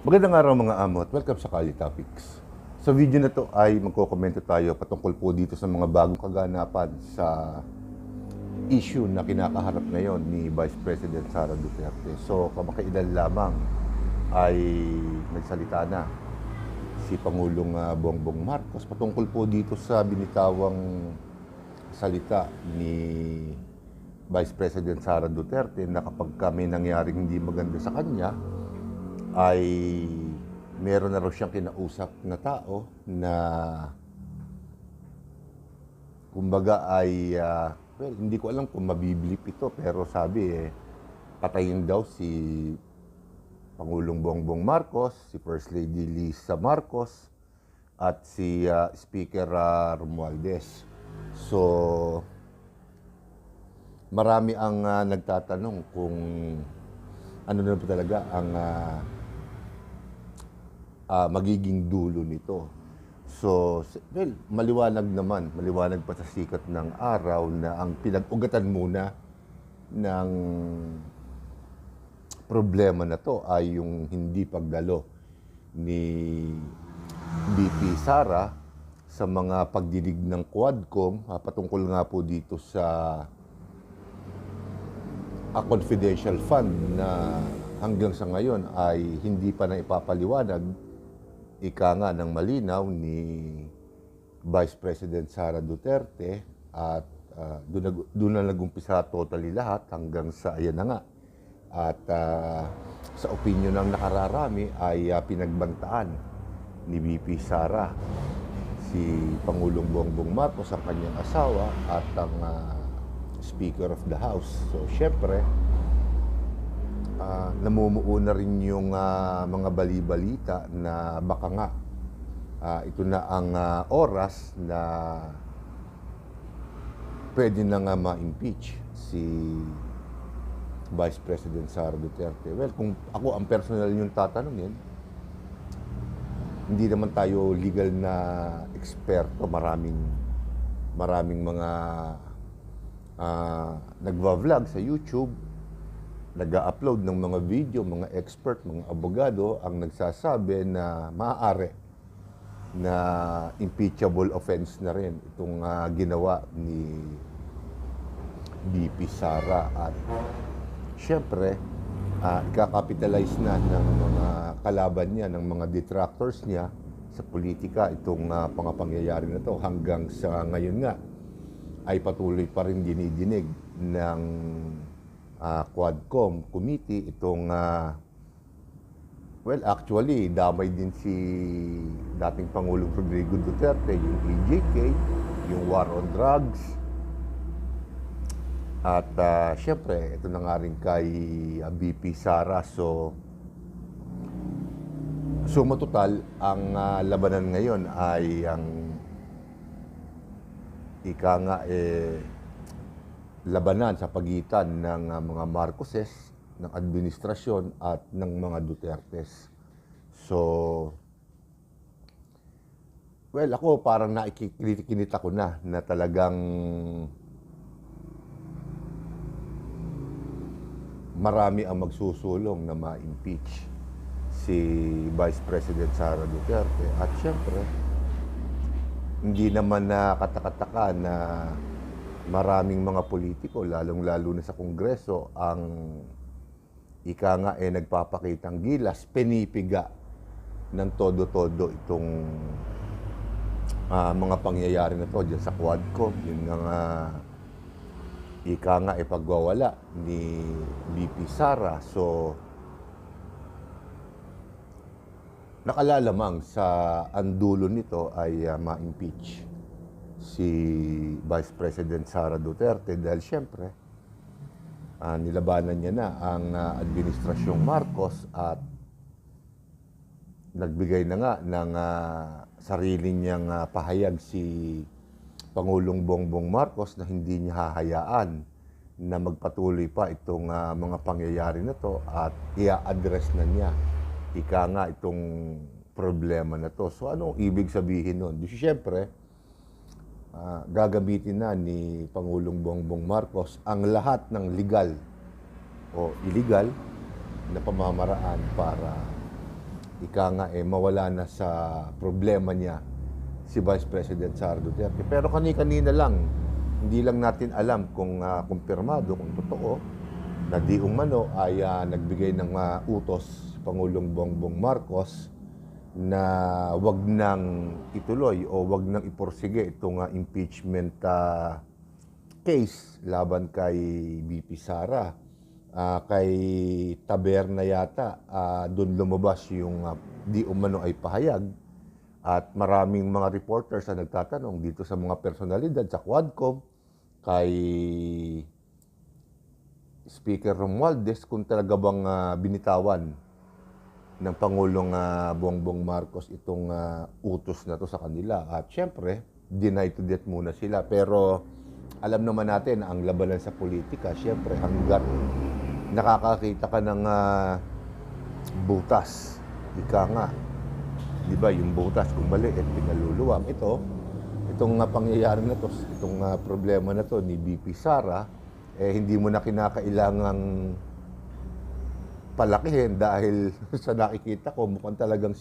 Magandang araw mga amo at welcome sa Kali Topics. Sa video na to ay magkokomento tayo patungkol po dito sa mga bagong kaganapan sa issue na kinakaharap ngayon ni Vice President Sara Duterte. So kamakailan lamang ay nagsalita na si Pangulong Bongbong Marcos patungkol po dito sa binitawang salita ni Vice President Sara Duterte na kapag may nangyaring hindi maganda sa kanya, ay meron na raw siyang kinausap na tao na kumbaga ay, hindi ko alam kung mabiblip ito, pero sabi patayin daw si Pangulong Bongbong Marcos, si First Lady Lisa Marcos, at si Speaker Romualdez. So, marami ang nagtatanong kung ano na po talaga ang magiging dulo nito. So, well, maliwanag pa sa sikat ng araw na ang pinag-ugatan muna ng problema na to ay yung hindi pagdalo ni VP Sara sa mga pagdinig ng Quadcom patungkol nga po dito sa confidential fund na hanggang sa ngayon ay hindi pa na ipapaliwanag, ika nga ng malinaw ni Vice President Sara Duterte, at doon na nag-umpisa totally lahat hanggang sa ayan na nga. At sa opinion ng nakararami ay pinagbantaan ni VP Sara si Pangulong Bongbong Marcos, ang kanyang asawa at ang Speaker of the House. So syempre namumuo na rin yung mga bali-balita na baka nga ito na ang oras na pwede na nga ma-impeach si Vice President Sara Duterte. Well, kung ako ang personal yung tatanungin, hindi naman tayo legal na eksperto. Maraming mga nagva-vlog sa YouTube, nag-upload ng mga video, mga expert, mga abogado ang nagsasabi na maaari na impeachable offense na rin itong ginawa ni VP Sara. At syempre, ikakapitalize na ng mga kalaban niya, ng mga detractors niya sa politika itong pangyayari na to, hanggang sa ngayon nga ay patuloy pa rin dinidinig ng Quadcom committee itong well, actually damay din si dating Pangulong Rodrigo Duterte, yung EJK, yung war on drugs, at syempre ito na nga rin kay VP Sara. So matotal ang labanan ngayon ay ang ika nga labanan sa pagitan ng mga Marcoses, ng administrasyon at ng mga Dutertes. So, well, ako parang nakikinita ko na talagang marami ang magsusulong na ma-impeach si Vice President Sara Duterte. At syempre, hindi naman nakatakataka na maraming mga politiko, lalong-lalo na sa Kongreso, ang ika nga nagpapakitang gilas, pinipiga ng todo-todo itong mga pangyayari na to dyan sa Quadcom. Yun nga ika nga pagwawala ni VP Sara. So nakalalamang sa andulo nito ay ma-impeach si Vice President Sara Duterte dahil syempre nilabanan niya na ang administrasyong Marcos at nagbigay na nga ng sarili niyang pahayag si Pangulong Bongbong Marcos na hindi niya hahayaan na magpatuloy pa itong mga pangyayari na to at i-address na niya ika nga itong problema na to. So ano ibig sabihin nun? Di syempre, gagamitin na ni Pangulong Bongbong Marcos ang lahat ng legal o illegal na pamamaraan para ika nga mawala na sa problema niya si Vice President Sara Duterte. Pero kani-kanina lang, hindi lang natin alam kung kumpirmado, kung totoo, na di umano ay nagbigay ng utos si Pangulong Bongbong Marcos na wag nang ituloy o wag nang iporsige itong impeachment case laban kay BP Sara. Kay Taberna yata, doon lumabas yung di umano ay pahayag. At maraming mga reporters na nagtatanong dito sa mga personalidad sa Quadcom, kay Speaker Romualdez, kung talaga bang binitawan ng Pangulong Bongbong Marcos itong utos na to sa kanila. At syempre, deny to death muna sila. Pero alam naman natin na ang labanan sa politika, syempre, hanggat nakakakita ka ng butas, ika nga, di ba, yung butas kung maliit, pinaluluwang. Itong pangyayari na to, itong problema na to ni BP Sara, hindi mo na kinakailangang palakihin dahil sa nakikita ko, mukhang talagang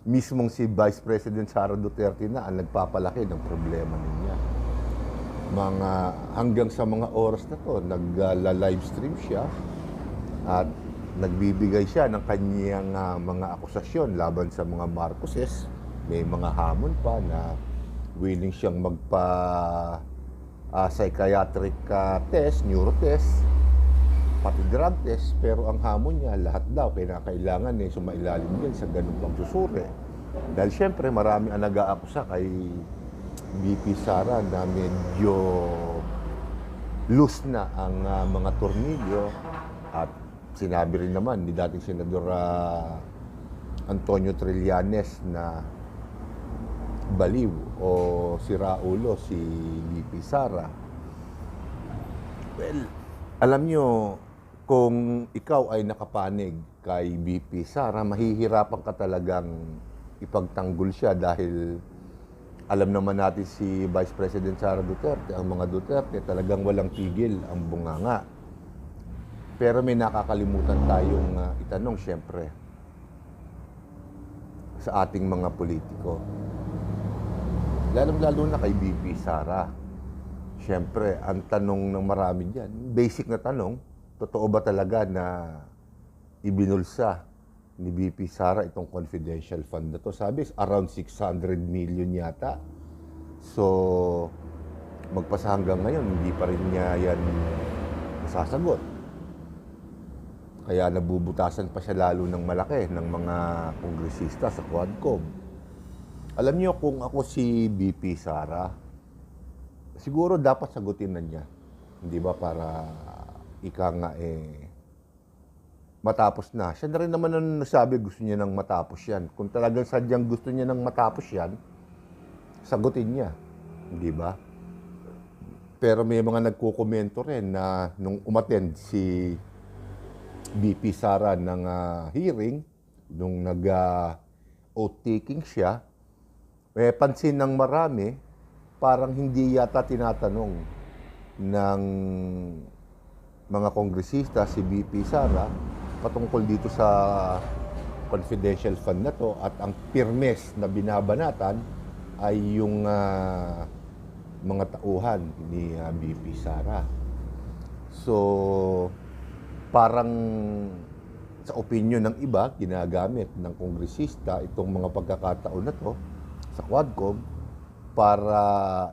mismong si Vice President Sara Duterte na ang nagpapalaki ng problema niya. Hanggang sa mga oras na to, nag-live stream siya at nagbibigay siya ng kanyang mga akusasyon laban sa mga Marcoses. May mga hamon pa na willing siyang psychiatric test, neurotest, pati drug test. Pero ang hamon niya, lahat daw kailangan sumailalim din sa ganung pagsusuri. Dahil siyempre marami ang nag-aakusa kay BP Sara na medyo loose na ang mga tornilyo. At sinabi rin naman ni dating Senador Antonio Trillanes na baliw o siraulo si BP Sara. Well, alam nyo, kung ikaw ay nakapanig kay BP Sara, mahihirapan ka talagang ipagtanggol siya dahil alam naman natin si Vice President Sara Duterte, ang mga Duterte talagang walang tigil ang bunganga. Pero may nakakalimutan tayong itanong, siyempre, sa ating mga politiko. Lalo na kay BP Sara. Siyempre, ang tanong ng marami dyan, basic na tanong, totoo ba talaga na ibinulsa ni BP Sara itong confidential fund na to? Sabi, around 600 million yata. So, magpasa hanggang ngayon, hindi pa rin niya yan masasagot. Kaya nabubutasan pa siya lalo ng malaki ng mga kongresista sa Quadcom. Alam niyo, kung ako si BP Sara, siguro dapat sagutin na niya. Hindi ba, para ika nga matapos na. Siya na rin naman ang nasabi gusto niya nang matapos yan. Kung talagang sadyang gusto niya nang matapos yan, sagutin niya. Hindi ba? Pero may mga nagkukomento rin na nung umattend si BP Sara ng hearing, nung nag-oath-taking siya, pansin ng marami, parang hindi yata tinatanong ng mga kongresista si BP Sara patungkol dito sa confidential fund na to, at ang pirmes na binabanatan ay yung mga tauhan ni BP Sara. So, parang sa opinion ng iba, ginagamit ng kongresista itong mga pagkakataon na to sa Quadcom para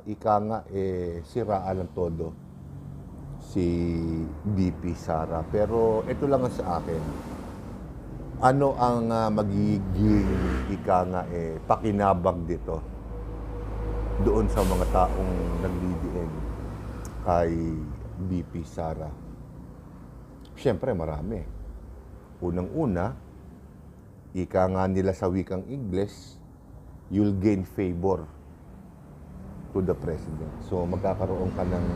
ika nga siraan ng todo si BP Sara. Pero ito lang ang sa akin. Ano ang magiging ika nga pakinabang dito doon sa mga taong nagdidiin kay BP Sara? Siyempre marami. Unang-una, ika nga nila sa wikang Ingles, you'll gain favor to the president. So magkakaroon ka ng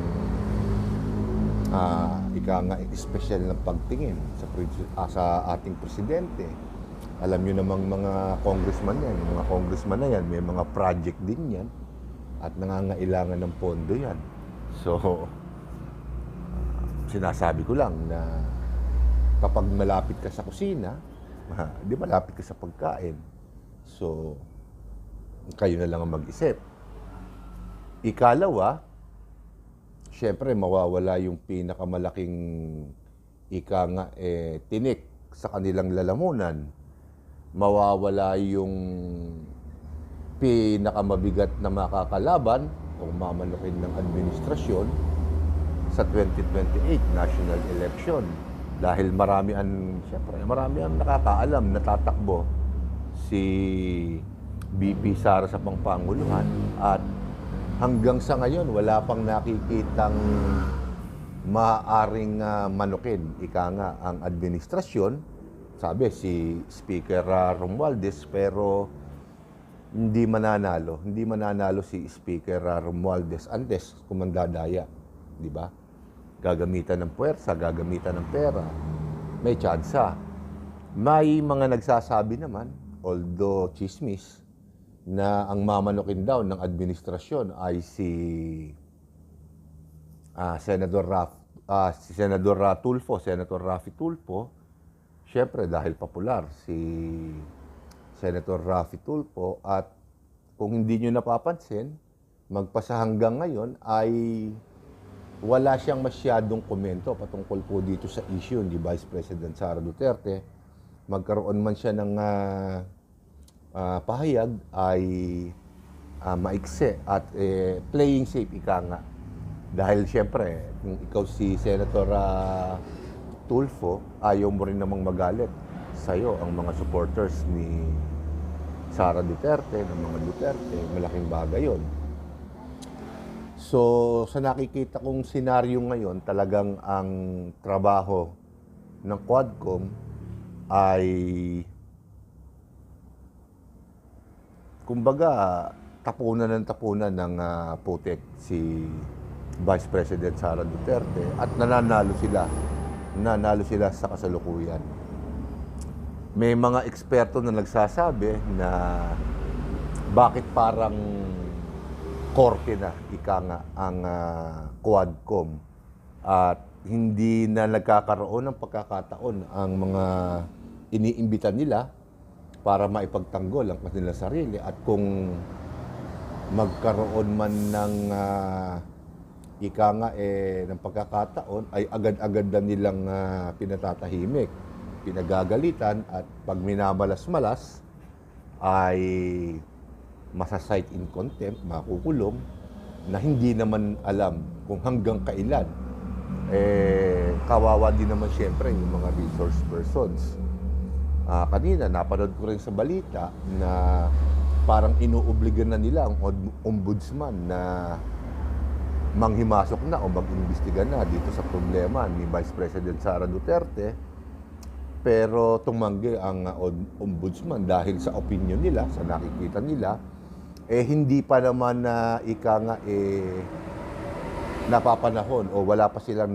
ika nga special na pagtingin sa ating presidente. Alam nyo namang mga congressman na yan, may mga project din yan at nangangailangan ng pondo yan. So, sinasabi ko lang na kapag malapit ka sa kusina, Di malapit ka sa pagkain. So, kayo na lang ang mag-isip. Ikalawa, syempre mawawala yung pinakamalaking tinik sa kanilang lalamunan. Mawawala yung pinakamabigat na makakalaban o mamanukin ng administrasyon sa 2028 national election. Dahil marami ang nakakaalam na tatakbo si BP Sara sa pangpanguluhan at hanggang sa ngayon wala pang nakikitang maaaring manukin ang administrasyon. Sabi si Speaker Romualdez, pero hindi mananalo si Speaker Romualdez unless kumandadaya, di ba? Gagamitan ng puwersa, gagamitan ng pera, may tsansa. May mga nagsasabi naman, although chismis, na ang mamanukin daw ng administrasyon ay si Senator Raffy Tulfo. Siyempre dahil popular si Senator Raffy Tulfo, at kung hindi nyo napapansin, magpasa hanggang ngayon ay wala siyang masyadong komento patungkol po dito sa issue ni Vice President Sara Duterte. Magkaroon man siya ng pahayag ay maikse at playing safe Dahil siyempre, kung ikaw si Senator Tulfo, ayaw mo rin namang magalit sa'yo ang mga supporters ni Sara Duterte, ng mga Duterte. Malaking bagay yun. So, sa nakikita kong senaryo ngayon, talagang ang trabaho ng Quadcom ay kumbaga tapunan ng putik si Vice President Sara Duterte at nanalo sila sa kasalukuyan. May mga eksperto na nagsasabi na bakit parang korte na ang Quadcom at hindi na nagkakaroon ng pagkakataon ang mga iniimbitan nila para maipagtanggol ang kanilang sarili, at kung magkaroon man ng ng pagkakataon ay agad-agad na nilang pinatatahimik, pinagagalitan, at pag minamalas-malas ay masasight in contempt, makukulong, na hindi naman alam kung hanggang kailan. Kawawa din naman siyempre yung mga resource persons. Kanina, napanood ko rin sa balita na parang inuobligan na nila ang ombudsman na manghimasok na o mag-imbestiga na dito sa problema ni Vice President Sara Duterte. Pero tumanggi ang ombudsman dahil sa opinion nila, sa nakikita nila, hindi pa naman na napapanahon o wala pa silang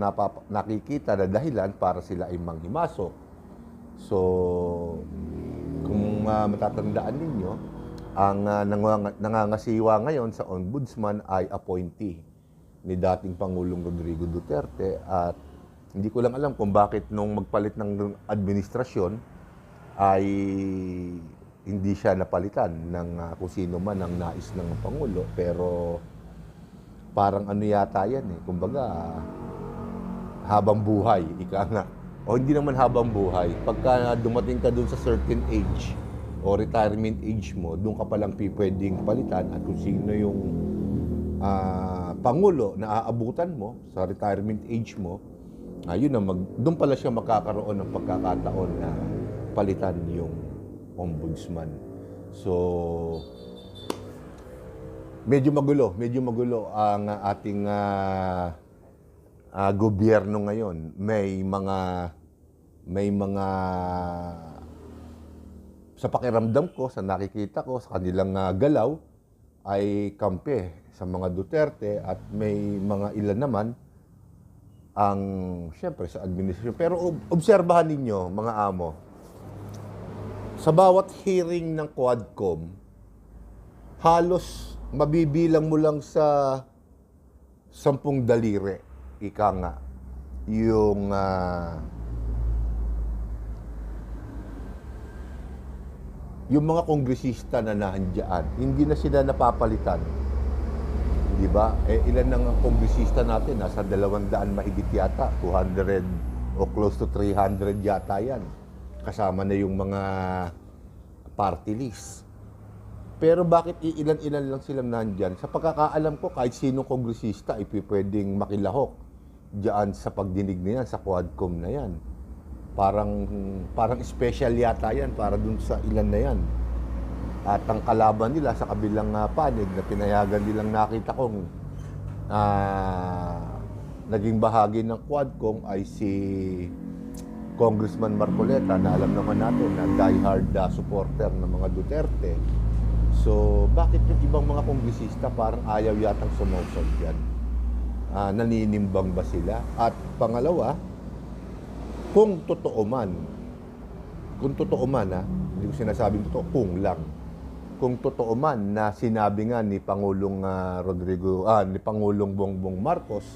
nakikita na dahilan para sila ay manghimasok. So, kung matatandaan ninyo, ang nangangasiwa ngayon sa ombudsman ay appointee ni dating Pangulong Rodrigo Duterte, at hindi ko lang alam kung bakit nung magpalit ng administrasyon ay hindi siya napalitan ng kung sino man ang nais ng Pangulo. Pero parang ano yata yan kumbaga habang buhay, o hindi naman habang buhay, pagka dumating ka dun sa certain age o retirement age mo, dun ka palang pwedeng palitan, at kung sino yung Pangulo na aabutan mo sa retirement age mo, doon pala siya makakaroon ng pagkakataon na palitan yung ombudsman. So, medyo magulo ang ating gobyerno ngayon. May mga sa pakiramdam ko, sa nakikita ko, sa kanilang galaw, ay kampe sa mga Duterte, at may mga ilan naman ang siyempre sa administrasyon. Pero obserbahan ninyo, mga amo, sa bawat hearing ng Quadcom, halos mabibilang mo lang sa 10 daliri, yung yung mga kongresista na nandiyan, hindi na sila napapalitan. Di ba? Ilan ang kongresista natin? Nasa 200 mahigit yata, 200 o close to 300 yata yan. Kasama na yung mga party list. Pero bakit iilan-ilan lang silang nandyan? Sa pagkakaalam ko, kahit sinong kongresista ay pwedeng makilahok diyan sa pagdinig na yan, sa Quadcom na yan. Parang special yata yan para dun sa ilan na yan. At ang kalaban nila sa kabilang panig na pinayagan nilang nakita kong naging bahagi ng Quadcom ay si Congressman Marcoleta, na alam naman natin na diehard supporter ng mga Duterte. So, bakit yung ibang mga kongresista parang ayaw yatang sumusod yan? Naninimbang ba sila? At pangalawa, kung totoo man, hindi ko sinasabing totoo, kung totoo man na sinabi nga ni Pangulong ni Pangulong Bongbong Marcos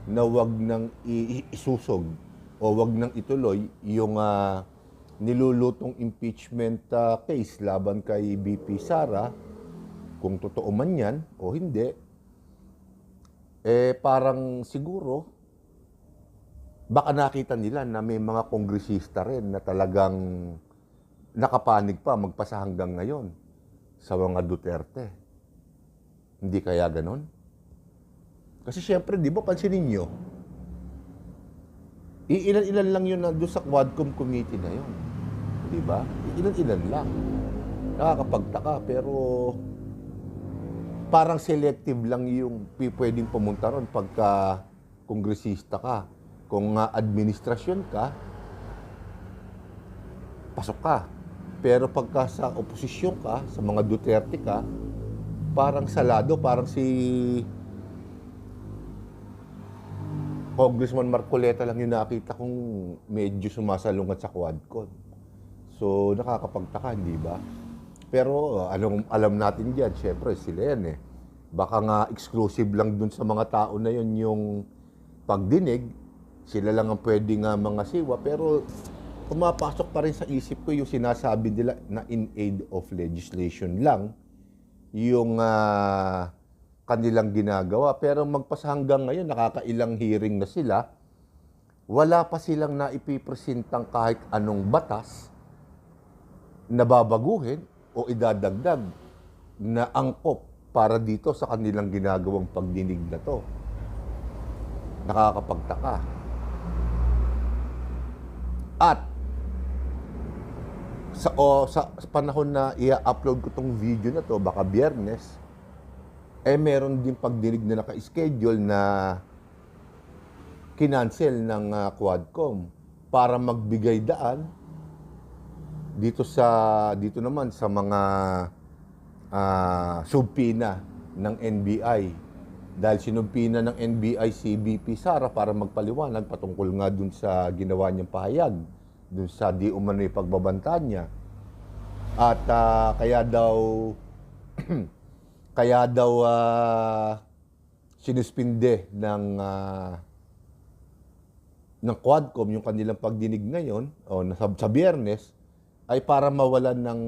na wag nang isusog o wag nang ituloy yung nilulutong impeachment case laban kay BP Sara, kung totoo man yan o hindi, parang siguro baka nakita nila na may mga kongresista rin na talagang nakapanig pa magpasa hanggang ngayon sa mga Duterte. Hindi kaya ganon? Kasi syempre, di ba, pansinin nyo, ilan-ilan lang yun na doon sa Quadcom committee na yun. Di ba? Ilan-ilan lang. Nakakapagtaka, pero parang selective lang yung pwedeng pumunta ron pagka kongresista ka. Kung administrasyon ka, pasok ka. Pero pagka sa oposisyon ka, sa mga Duterte ka, parang salado, parang si Congressman Marcoleta lang yung nakita kong medyo sumasalungat sa Quadcom. So, nakakapagtaka, hindi ba? Pero alam natin dyan, syempre sila yan eh. Baka nga exclusive lang dun sa mga tao na yun yung pagdinig, sila lang ang pwedeng mga siwa, pero pumapasok pa rin sa isip ko yung sinasabi nila na in aid of legislation lang yung kanilang ginagawa. Pero magpasa hanggang ngayon, nakakailang hearing na sila, wala pa silang naipipresentang kahit anong batas na babaguhin o idadagdag na angkop para dito sa kanilang ginagawang pagdinig na to. Nakakapagtaka. At sa panahon na i-upload ko tong video na to, baka Biyernes, meron din pagdinig na naka-schedule na kinancel ng Quadcom para magbigay daan dito naman sa mga subpina ng NBI. Dahil sinubpina ng NBI si BP Sara para magpaliwanag patungkol nga dun sa ginawa niyang pahayag, dun sa di umano'y pagbabanta niya. At kaya daw sinuspinde ng Quadcom yung kanilang pagdinig ngayon o sa Biyernes ay para mawalan ng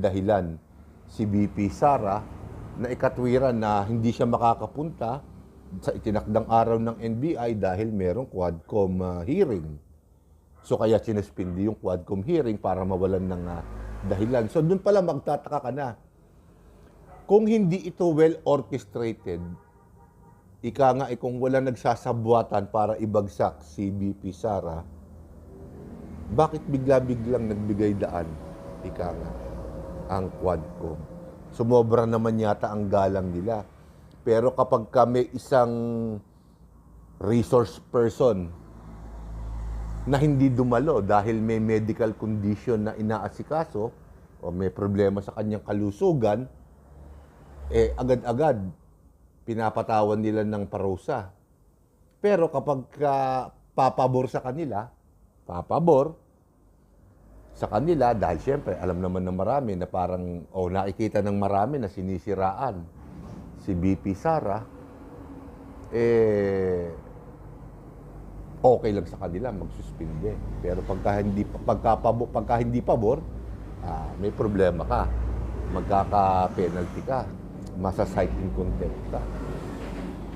dahilan si BP Sara na ikatwiran na hindi siya makakapunta sa itinakdang araw ng NBI dahil merong Quadcom hearing. So kaya sinuspindi yung Quadcom hearing para mawalan ng dahilan. So doon pala magtataka ka na. Kung hindi ito well orchestrated, kung wala nagsasabwatan para ibagsak si BP Sara, bakit bigla-biglang nagbigay daan, ang Quadcom? Sumobra naman yata ang galang nila. Pero kapag may isang resource person na hindi dumalo dahil may medical condition na inaasikaso o may problema sa kanyang kalusugan, agad-agad pinapatawan nila ng parusa. Pero kapag papabor sa kanila, dahil siyempre alam naman ng marami na parang nakikita ng marami na sinisiraan si BP Sara, okay lang sa kanila magsuspinde. Pero pagka hindi pabor, may problema ka. Magkaka-penalty ka. Masa-cite in contempt ka.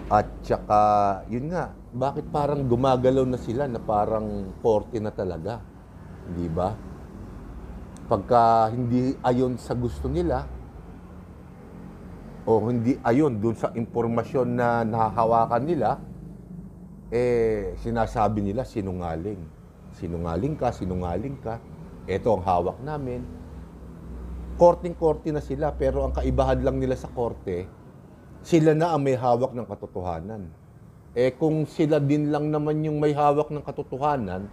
At saka, yun nga, bakit parang gumagalaw na sila na parang korte na talaga? Di ba? Pagka hindi ayon sa gusto nila, o hindi ayon dun sa impormasyon na nahahawakan nila, sinasabi nila sinungaling. Sinungaling ka, sinungaling ka. Ito ang hawak namin. Korting-korte na sila, pero ang kaibahan lang nila sa korte, sila na ang may hawak ng katotohanan. Kung sila din lang naman yung may hawak ng katotohanan,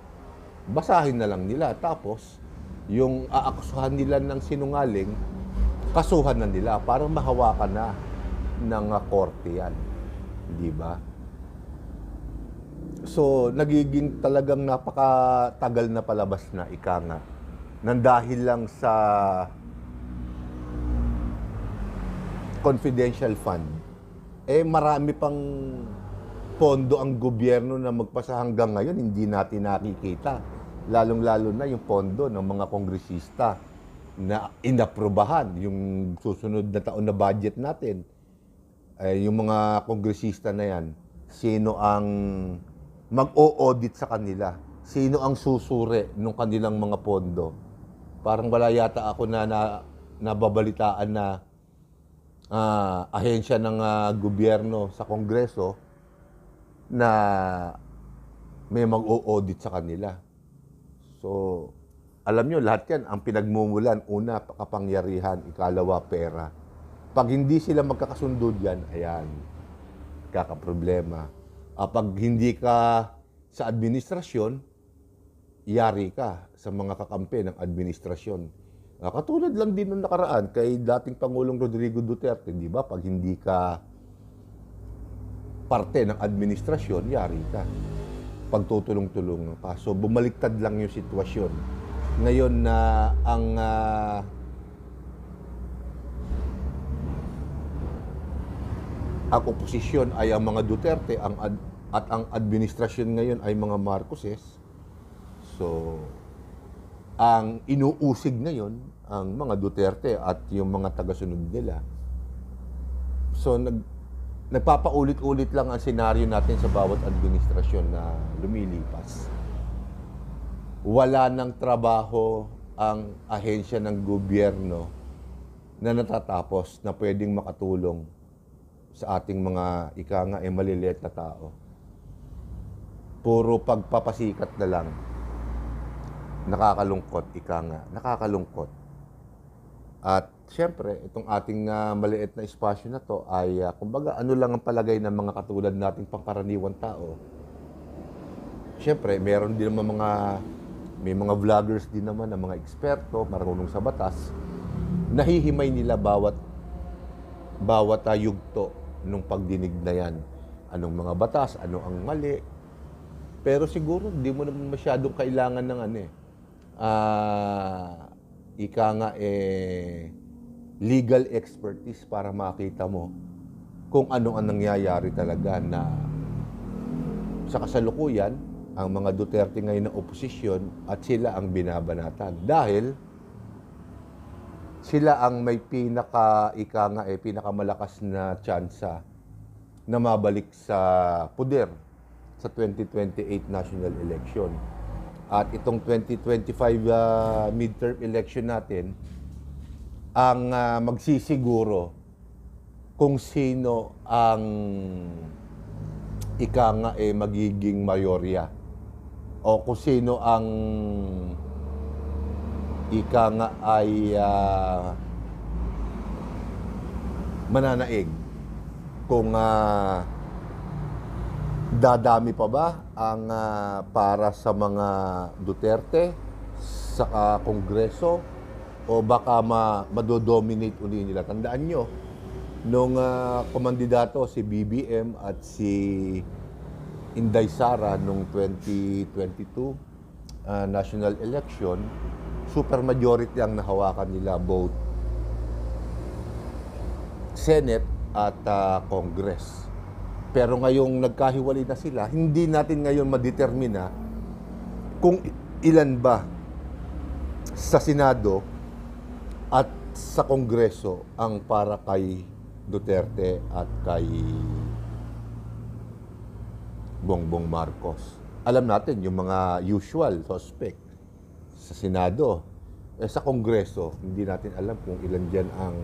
basahin na lang nila. Tapos, yung aakusahan nila ng sinungaling, kasuhan na nila para mahawakan na ng korte yan. Di ba? So, nagiging talagang napakatagal na palabas na ika nga. Nang dahil lang sa confidential fund, marami pang pondo ang gobyerno na magpasa hanggang ngayon, hindi natin nakikita. Lalong-lalo na yung pondo ng mga kongresista na inaprubahan yung susunod na taon na budget natin. Yung mga kongresista na yan, sino ang mag-o-audit sa kanila? Sino ang susuri ng kanilang mga pondo? Parang wala yata ako na nababalitaan na ahensya ng gobyerno sa Kongreso na may mag-o-audit sa kanila. So, alam nyo, lahat yan, ang pinagmumulan, una, kapangyarihan, ikalawa, pera. Pag hindi sila magkakasundo dyan, ayan, kakaproblema. Pag hindi ka sa administrasyon, yari ka sa mga kakampi ng administrasyon. Katulad lang din nung nakaraan kay dating Pangulong Rodrigo Duterte, di ba? Pag hindi ka parte ng administrasyon, yari ka. Pagtutulong-tulong ka. So, bumaliktad lang yung sitwasyon. Ngayon na ang oposisyon ay ang mga Duterte at ang administrasyon ngayon ay mga Marcoses. So, ang inuusig ngayon ang mga Duterte at yung mga tagasunod nila. So, nagpapaulit-ulit lang ang senaryo natin sa bawat administrasyon na lumilipas. Wala ng trabaho ang ahensya ng gobyerno na natatapos na pwedeng makatulong sa ating mga maliliit na tao. Puro pagpapasikat na lang. Nakakalungkot, nakakalungkot. At siyempre, itong ating maliit na espasyo na to ay, kumbaga, ano lang ang palagay ng mga katulad nating pangkaraniwang tao. Siyempre, meron din naman may mga vloggers din naman na mga eksperto, marunong sa batas. Nahihimay nila bawat yugto nung pagdinig na yan. Anong mga batas, ano ang mali. Pero siguro, hindi mo naman masyadong kailangan ng legal expertise para makita mo kung ano ang nangyayari talaga na sa kasalukuyan, ang mga Duterte ngayon na oposisyon at sila ang binabanatan. Dahil sila ang may pinakamalakas na tsansa na mabalik sa poder sa 2028 national election. At itong 2025 midterm election natin ang magsisiguro kung sino ang magiging mayorya o kung sino ang mananaig. Kung dadami pa ba ang para sa mga Duterte sa Kongreso o baka madodominate uli nila. Tandaan nyo, nung kumandidato si BBM at si Inday Sara nung 2022 national election, super majority ang nahawakan nila both Senate at Congress. Pero ngayong nagkahiwalay na sila, hindi natin ngayon madetermina kung ilan ba sa Senado At sa Kongreso ang para kay Duterte at kay Bongbong Marcos. Alam natin yung mga usual suspect sa Senado. Sa Kongreso, hindi natin alam kung ilan dyan ang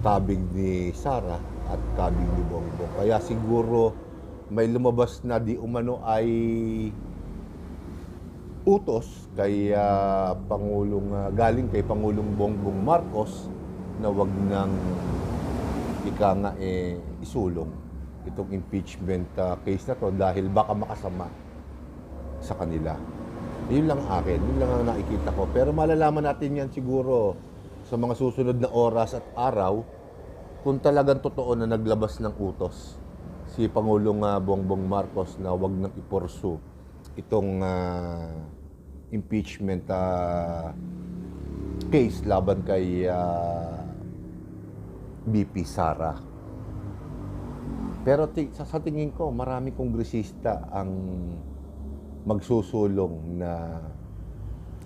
tabing ni Sara at tabing ni Bongbong. Kaya siguro may lumabas na di umano ay utos kay galing kay Pangulong Bongbong Marcos na wag nang isulong itong impeachment case na to dahil baka makasama sa kanila. Yun lang akin, yun lang ang nakikita ko. Pero malalaman natin yan siguro sa mga susunod na oras at araw kung talagang totoo na naglabas ng utos si Pangulong Bongbong Marcos na wag nang iporsu itong impeachment case laban kay BP Sara. Pero sa tingin ko, marami kongresista ang magsusulong na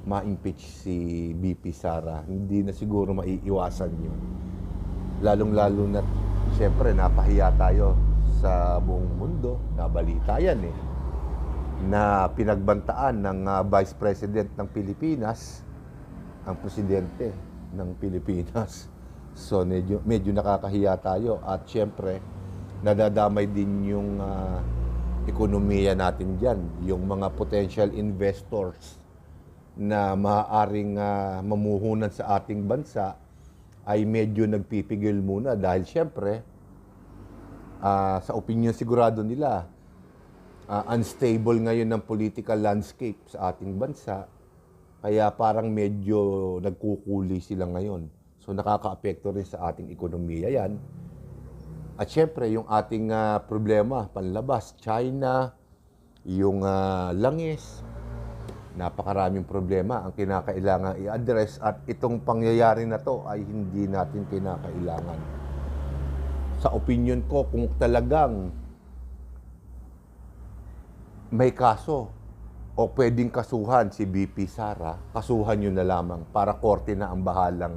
ma-impeach si BP Sara. Hindi na siguro maiiwasan yun. Lalong-lalo na, siyempre, napahiya tayo sa buong mundo. Nabalita yan na pinagbantaan ng Vice President ng Pilipinas, ang Presidente ng Pilipinas. So, medyo nakakahiya tayo at siyempre, nadadamay din yung ekonomiya natin dyan. Yung mga potential investors na maaaring mamuhunan sa ating bansa ay medyo nagpipigil muna dahil siyempre, sa opinion sigurado nila, unstable ngayon ng political landscape sa ating bansa, kaya parang medyo nagkukuli sila ngayon. So nakakaapekto rin sa ating ekonomiya yan. At syempre, yung ating problema, panlabas, China, yung langis, napakaraming problema ang kinakailangan i-address at itong pangyayari na to ay hindi natin kinakailangan. Sa opinion ko, kung talagang may kaso o pwedeng kasuhan si BP Sara, kasuhan nyo na lamang para korte na ang bahalang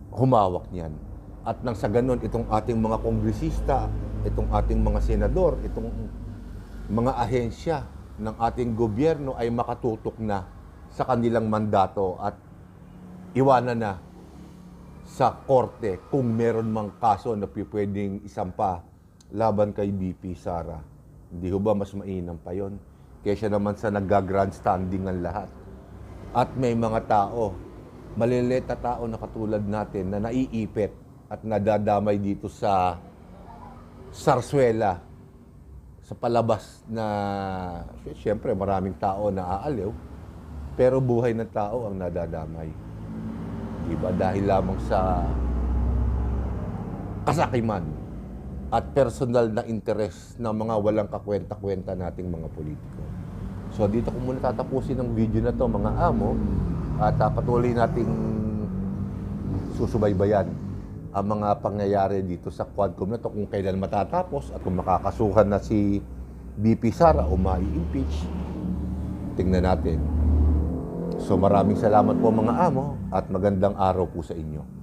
humawak niyan. At nang sa ganun, itong ating mga kongresista, itong ating mga senador, itong mga ahensya ng ating gobyerno ay makatutok na sa kanilang mandato at iwanan na sa korte kung meron mang kaso na pwedeng isampa laban kay BP Sara. Hindi ho ba mas mainam pa yon? Kaysa naman sa nagga-grandstanding ang lahat. At may mga tao, maliliit na tao na katulad natin na naiipit at nadadamay dito sa sarswela, sa palabas na, siyempre maraming tao na aaliw, pero buhay ng tao ang nadadamay. Diba? Dahil lamang sa kasakiman at personal na interes ng mga walang kakwenta-kwenta nating mga politiko. So dito ko muna tatapusin ang video na to mga amo at patuloy nating susubaybayan ang mga pangyayari dito sa Quadcom na to kung kailan matatapos at kung makakasuhan na si BP Sara o mai-impeach. Tingnan natin. So maraming salamat po mga amo at magandang araw po sa inyo.